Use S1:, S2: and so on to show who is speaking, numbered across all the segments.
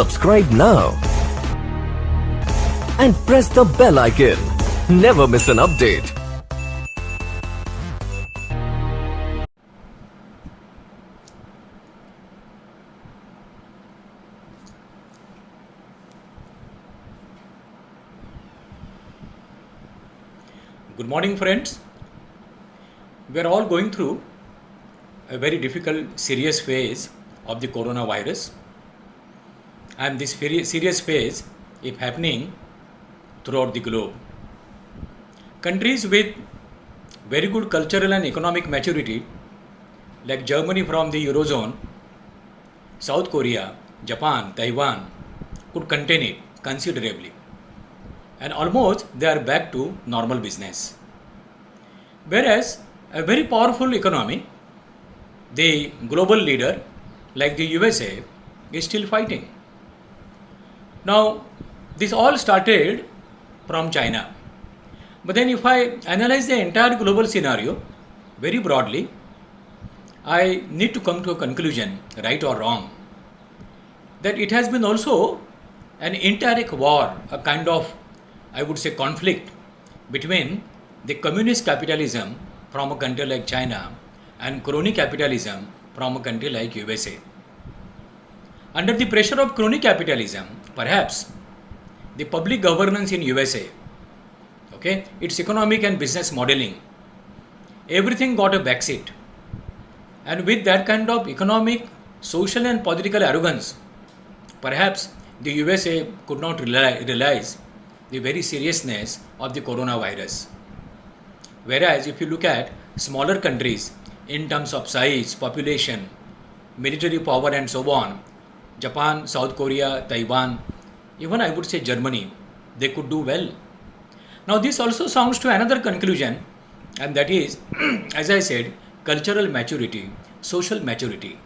S1: Subscribe now and press the bell icon. Never miss an update.
S2: Good morning, friends. We are all going through a very difficult, serious phase of the coronavirus, and this serious phase is happening throughout the globe. Countries with very good cultural and economic maturity, like Germany from the Eurozone, South Korea, Japan, Taiwan, could contain it considerably, and almost they are back to normal business. Whereas a very powerful economy, the global leader like the USA, is still fighting. Now, this all started from China. But then if I analyze the entire global scenario very broadly, I need to come to a conclusion, right or wrong, that it has been also an indirect war, a kind of, I would say, conflict between the communist capitalism from a country like China and crony capitalism from a country like USA. Under the pressure of crony capitalism, perhaps the public governance in USA, its economic and business modeling, everything got a backseat. And with that kind of economic, social and political arrogance, perhaps the USA could not realize the very seriousness of the coronavirus. Whereas if you look at smaller countries in terms of size, population, military power and so on, Japan, South Korea, Taiwan, even I would say Germany, they could do well. Now this also sounds to another conclusion, and that is, as I said, cultural maturity, social maturity.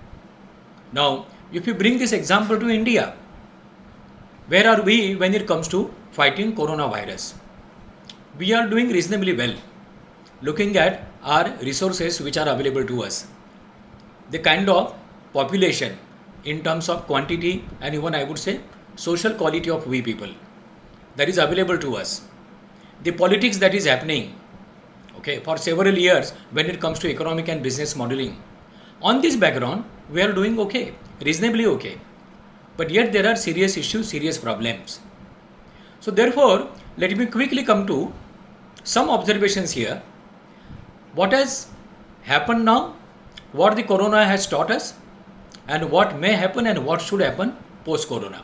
S2: Now, if you bring this example to India, where are we when it comes to fighting coronavirus? We are doing reasonably well, looking at our resources which are available to us. The kind of population in terms of quantity and even I would say social quality of we people that is available to us. The politics that is happening for several years when it comes to economic and business modeling. On this background, we are doing okay, reasonably okay. But yet there are serious issues, serious problems. So therefore, let me quickly come to some observations here. What has happened now, what the corona has taught us, and what may happen and what should happen post-corona.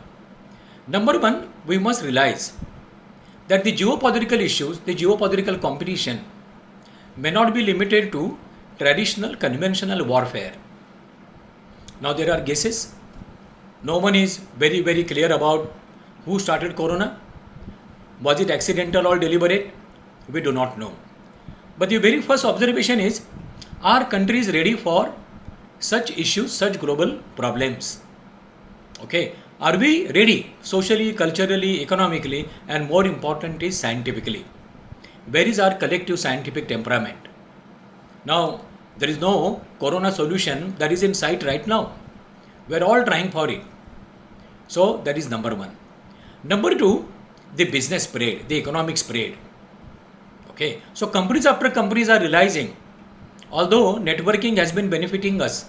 S2: Number one, we must realize that the geopolitical issues, the geopolitical competition may not be limited to traditional conventional warfare. Now there are guesses. No one is very, very clear about who started corona. Was it accidental or deliberate? We do not know. But the very first observation is, are countries ready for such issues, such global problems? Are we ready socially, culturally, economically, and more important is scientifically? Where is our collective scientific temperament? Now, there is no corona solution that is in sight right now. We are all trying for it. So, that is number one. Number two, the business spread, the economic spread. So companies after companies are realizing, although networking has been benefiting us,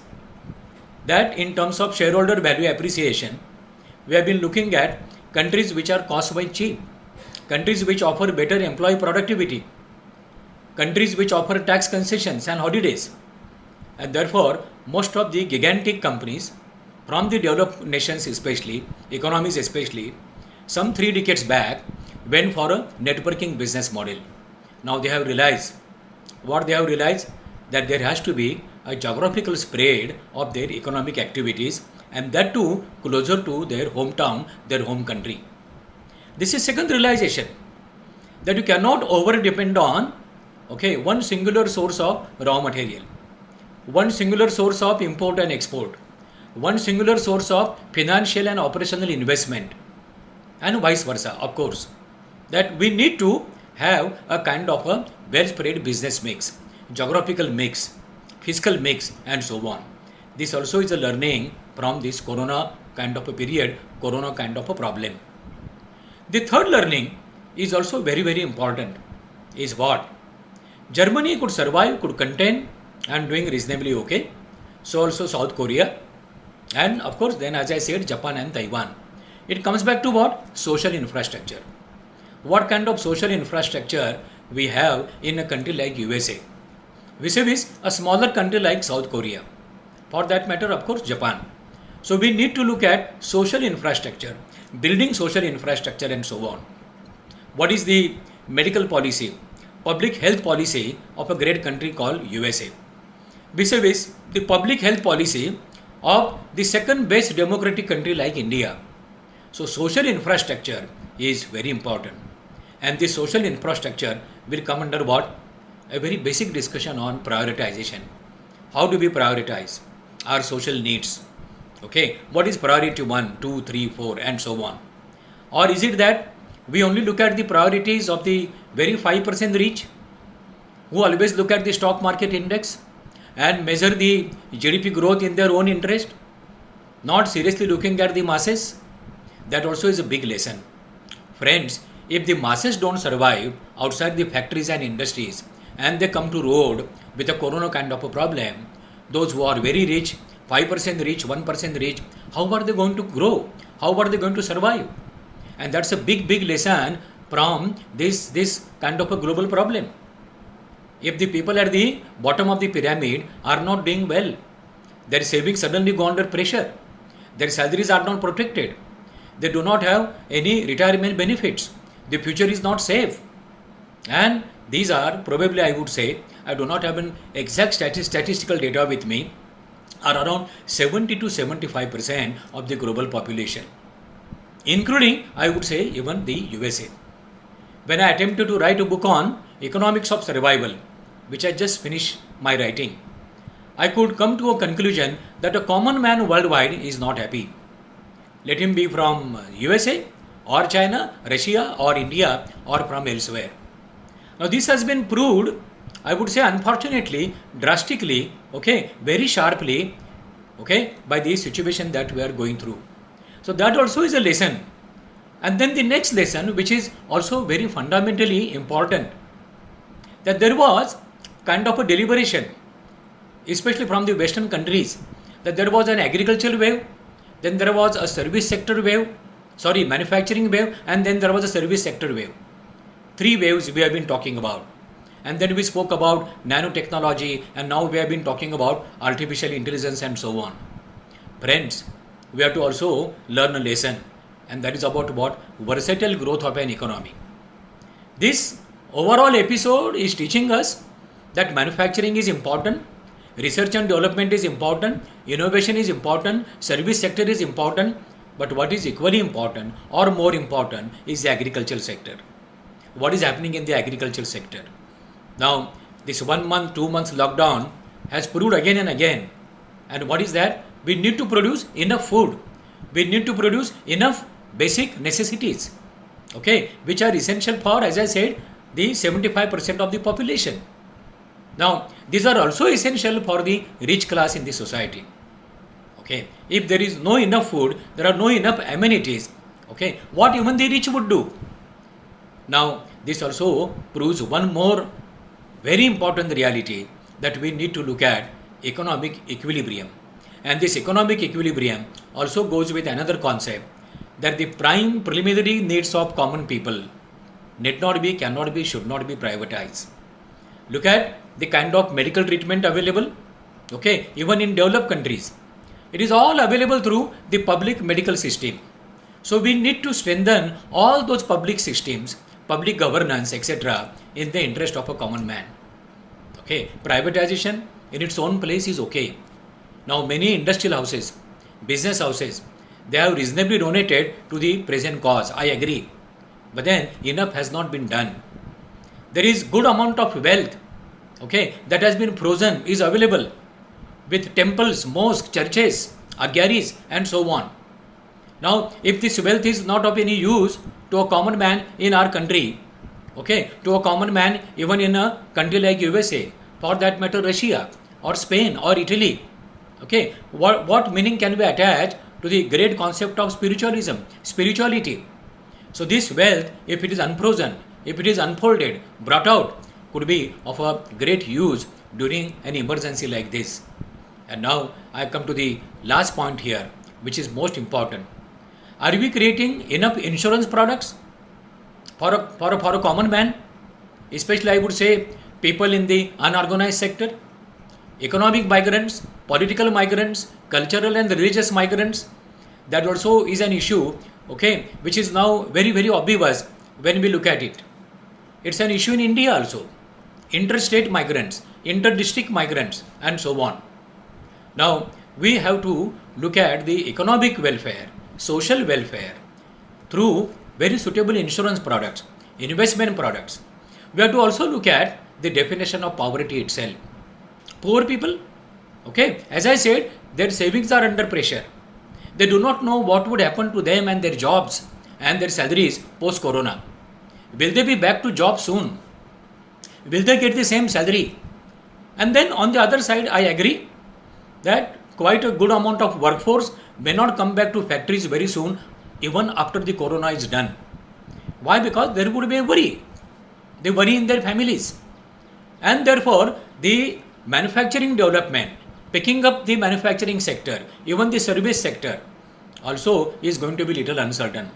S2: that in terms of shareholder value appreciation, we have been looking at countries which are cost-wise cheap, countries which offer better employee productivity, countries which offer tax concessions and holidays. And therefore, most of the gigantic companies from the developed nations especially, economies especially, some 3 decades back went for a networking business model. Now they have realized, what they have realized, that there has to be a geographical spread of their economic activities, and that too closer to their hometown, their home country. This is second realization, that you cannot over depend on one singular source of raw material, one singular source of import and export, one singular source of financial and operational investment, and vice versa, of course. That we need to have a kind of a well spread business mix, geographical mix, fiscal mix, and so on. This also is a learning from this corona kind of a period corona kind of a problem. The third learning is also very, very important. Is what? Germany could survive, could contain, and doing reasonably okay. So also South Korea, and of course then, as I said, Japan and Taiwan. It comes back to what? Social infrastructure. What kind of social infrastructure we have in a country like USA, vis-a-vis a smaller country like South Korea, for that matter, of course, Japan. So we need to look at social infrastructure, building social infrastructure, and so on. What is the medical policy, public health policy of a great country called USA, vis-a-vis the public health policy of the second best democratic country like India? So social infrastructure is very important, and this social infrastructure will come under what? A very basic discussion on prioritization. How do we prioritize our social needs? Okay, what is priority 1, 2, 3, 4, and so on? Or is it that we only look at the priorities of the very 5% rich, who always look at the stock market index and measure the GDP growth in their own interest, not seriously looking at the masses? That also is a big lesson. Friends, if the masses don't survive outside the factories and industries, and they come to road with a corona kind of a problem, those who are very rich, 5% rich, 1% rich, how are they going to grow? How are they going to survive? And that's a big, big lesson from this kind of a global problem. If the people at the bottom of the pyramid are not doing well, their savings suddenly go under pressure, their salaries are not protected, they do not have any retirement benefits, the future is not safe. And these are probably, I would say, I do not have an exact statistical data with me, are around 70 to 75% of the global population, including, I would say, even the USA. When I attempted to write a book on economics of survival, which I just finished my writing, I could come to a conclusion that a common man worldwide is not happy. Let him be from USA or China, Russia or India or from elsewhere. Now this has been proved, I would say, unfortunately, drastically, okay, very sharply, okay, by the situation that we are going through. So that also is a lesson. And then the next lesson, which is also very fundamentally important, that there was kind of a deliberation, especially from the Western countries, that there was an agricultural wave, then there was a service sector wave, manufacturing wave, and then there was a service sector wave. 3 waves we have been talking about. And then we spoke about nanotechnology, and now we have been talking about artificial intelligence and so on. Friends, we have to also learn a lesson, and that is about what? Versatile growth of an economy. This overall episode is teaching us that manufacturing is important, research and development is important, innovation is important, service sector is important, but what is equally important or more important is the agricultural sector. What is happening in the agricultural sector? Now, this 1 month, 2 months lockdown has proved again and again. And what is that? We need to produce enough food. We need to produce enough basic necessities, okay, which are essential for, as I said, the 75% of the population. Now, these are also essential for the rich class in the society. Okay, if there is no enough food, there are no enough amenities. Okay, what even the rich would do? Now, this also proves one more very important reality, that we need to look at economic equilibrium. And this economic equilibrium also goes with another concept, that the prime preliminary needs of common people need not be, cannot be, should not be privatized. Look at the kind of medical treatment available, okay, even in developed countries. It is all available through the public medical system. So we need to strengthen all those public systems, public governance, etc., in the interest of a common man. Okay, privatization in its own place is okay. Now many industrial houses, business houses, they have reasonably donated to the present cause, I agree. But then enough has not been done. There is good amount of wealth, okay, that has been frozen, is available, with temples, mosques, churches, agyaris, and so on. Now, if this wealth is not of any use to a common man in our country, okay, to a common man even in a country like USA, for that matter Russia or Spain or Italy, okay, what meaning can we attach to the great concept of spirituality. So this wealth, if it is unfrozen, if it is unfolded, brought out, could be of a great use during an emergency like this. And now I come to the last point here, which is most important. Are we creating enough insurance products for a common man? Especially I would say people in the unorganized sector, economic migrants, political migrants, cultural and religious migrants. That also is an issue, okay, which is now very obvious when we look at it. It's an issue in India also. Interstate migrants, inter-district migrants, and so on. Now, we have to look at the economic welfare, social welfare through very suitable insurance products, investment products. We have to also look at the definition of poverty itself. Poor people, okay, as I said, their savings are under pressure. They do not know what would happen to them and their jobs and their salaries post-corona. Will they be back to job soon? Will they get the same salary? And then on the other side, I agree that quite a good amount of workforce may not come back to factories very soon, even after the corona is done. Why? Because there would be a worry. They worry in their families. And therefore, the manufacturing development, picking up the manufacturing sector, even the service sector also is going to be little uncertain.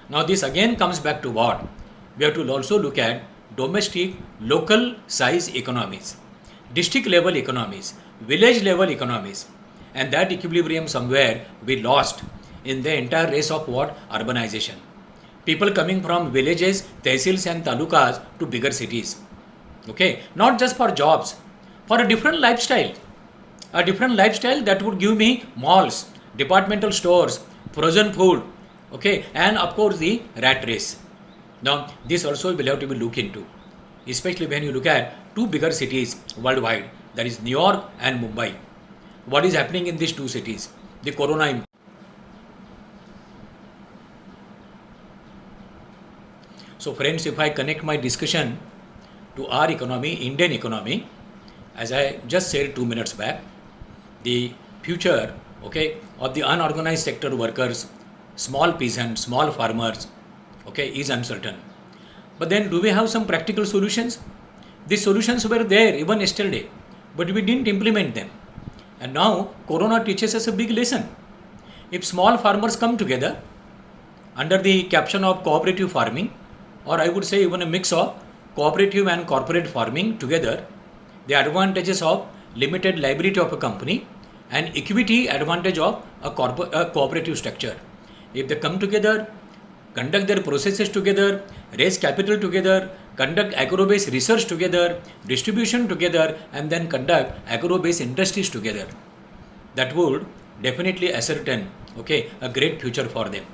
S2: Now this again comes back to what? We have to also look at domestic, local size economies, district level economies, village level economies, and that equilibrium somewhere we lost in the entire race of what? Urbanization. People coming from villages, tehsils and talukas to bigger cities. Okay, not just for jobs, for a different lifestyle that would give me malls, departmental stores, frozen food, okay, and of course the rat race. Now this also will have to be looked into, especially when you look at two bigger cities worldwide, that is New York and Mumbai. What is happening in these two cities? The corona impact. So friends, if I connect my discussion to our economy, Indian economy, as I just said 2 minutes back, the future, okay, of the unorganized sector workers, small peasants, small farmers, okay, is uncertain. But then do we have some practical solutions? These solutions were there even yesterday, but we didn't implement them. And now corona teaches us a big lesson. If small farmers come together under the caption of cooperative farming, or I would say even a mix of cooperative and corporate farming together, the advantages of limited liability of a company and equity advantage of a cooperative structure. If they come together, conduct their processes together, raise capital together, conduct agro-based research together, distribution together, and then conduct agro-based industries together, that would definitely ascertain, okay, a great future for them.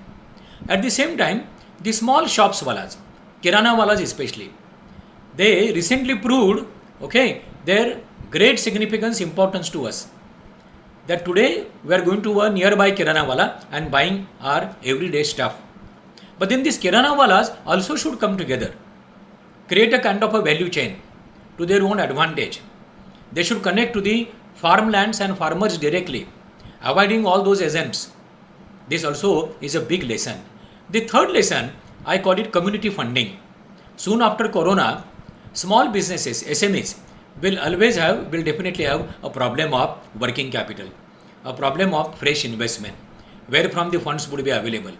S2: At the same time, the small shops walas, kirana walas especially, they recently proved, okay, their great significance, importance to us. That today we are going to a nearby kirana wala and buying our everyday stuff. But then these kirana walas also should come together, create a kind of a value chain to their own advantage. They should connect to the farmlands and farmers directly, avoiding all those agents. This also is a big lesson. The third lesson, I call it community funding. Soon after corona, small businesses, SMEs, will definitely have a problem of working capital, a problem of fresh investment, where from the funds would be available.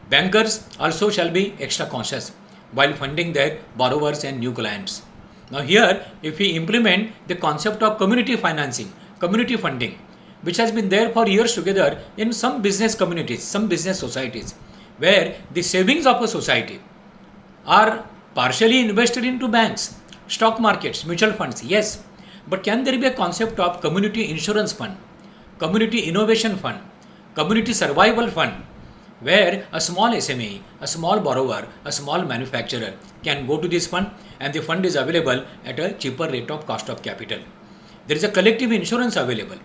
S2: Bankers also shall be extra cautious while funding their borrowers and new clients. Now here, if we implement the concept of community financing, community funding, which has been there for years together in some business communities, some business societies, where the savings of a society are partially invested into banks, stock markets, mutual funds, yes. But can there be a concept of community insurance fund, community innovation fund, community survival fund, where a small SME, a small borrower, a small manufacturer can go to this fund and the fund is available at a cheaper rate of cost of capital. There is a collective insurance available.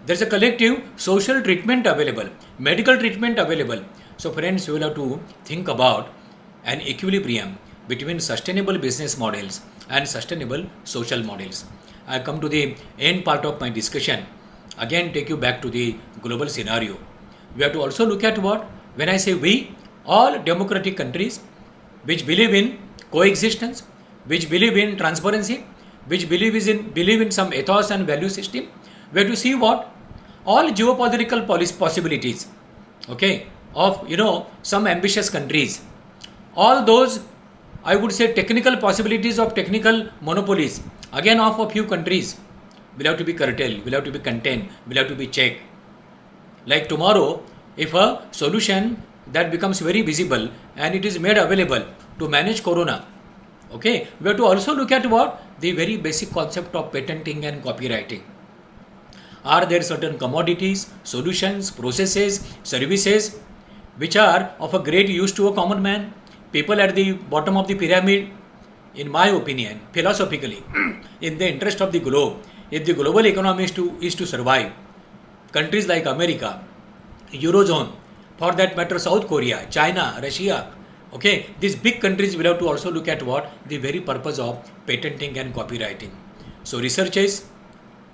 S2: There is a collective social treatment available, medical treatment available. So friends, you will have to think about an equilibrium between sustainable business models and sustainable social models. I come to the end part of my discussion. Again, take you back to the global scenario. we have to also look at what? When I say we, all democratic countries which believe in coexistence, which believe in transparency, which believe in some ethos and value system, we have to see what? All geopolitical possibilities, okay, of some ambitious countries, all those, I would say, technical possibilities of technical monopolies, again of a few countries, will have to be curtailed, will have to be contained, will have to be checked. Like tomorrow, if a solution that becomes very visible and it is made available to manage corona, okay, we have to also look at what? The very basic concept of patenting and copywriting. Are there certain commodities, solutions, processes, services which are of a great use to a common man, people at the bottom of the pyramid? In my opinion, philosophically, in the interest of the globe, if the global economy is to survive, countries like America, Eurozone, for that matter South Korea, China, Russia, okay, these big countries will have to also look at what? The very purpose of patenting and copywriting. So researches,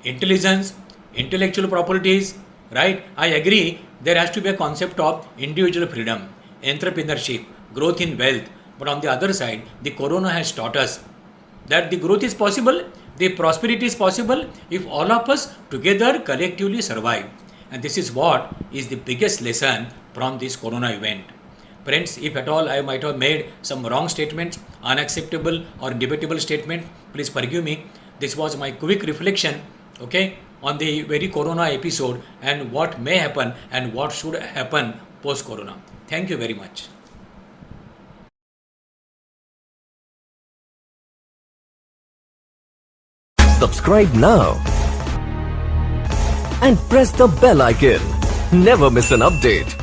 S2: intelligence, intellectual properties, right? I agree, there has to be a concept of individual freedom, entrepreneurship, growth in wealth. But on the other side, the corona has taught us that the growth is possible, the prosperity is possible if all of us together collectively survive. And this is what is the biggest lesson from this corona event. Friends, if at all I might have made some wrong statements, unacceptable or debatable statement, please forgive me. This was my quick reflection, okay, on the very corona episode and what may happen and what should happen post corona. Thank you very much.
S1: Subscribe now and press the bell icon. Never miss an update.